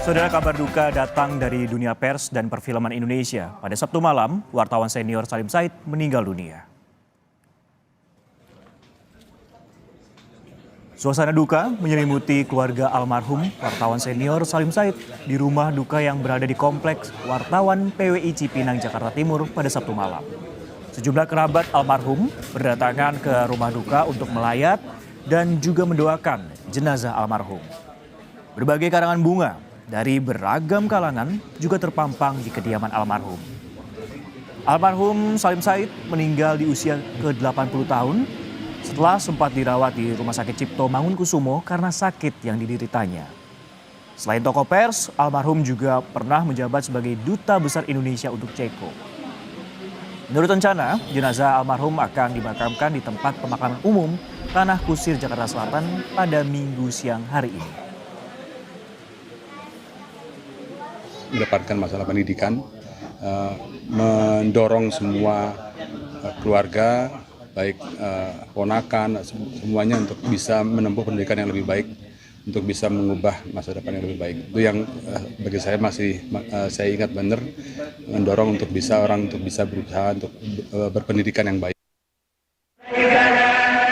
Saudara, kabar duka datang dari dunia pers dan perfilman Indonesia. Pada Sabtu malam, wartawan senior Salim Said meninggal dunia. Suasana duka menyelimuti keluarga almarhum wartawan senior Salim Said di rumah duka yang berada di kompleks Wartawan PWI Cipinang, Jakarta Timur pada Sabtu malam. Sejumlah kerabat almarhum berdatangan ke rumah duka untuk melayat dan juga mendoakan jenazah almarhum. Berbagai karangan bunga dari beragam kalangan juga terpampang di kediaman almarhum. Almarhum Salim Said meninggal di usia ke-80 tahun setelah sempat dirawat di Rumah Sakit Cipto Mangunkusumo karena sakit yang dideritanya. Selain tokoh pers, almarhum juga pernah menjabat sebagai Duta Besar Indonesia untuk Ceko. Menurut rencana, jenazah almarhum akan dimakamkan di tempat pemakaman umum Tanah Kusir, Jakarta Selatan pada Minggu siang hari ini. Mendapatkan masalah pendidikan, mendorong semua keluarga, baik ponakan, semuanya untuk bisa menempuh pendidikan yang lebih baik, untuk bisa mengubah masa depan yang lebih baik. Itu yang bagi saya saya ingat benar, mendorong untuk bisa orang untuk bisa berusaha untuk berpendidikan yang baik.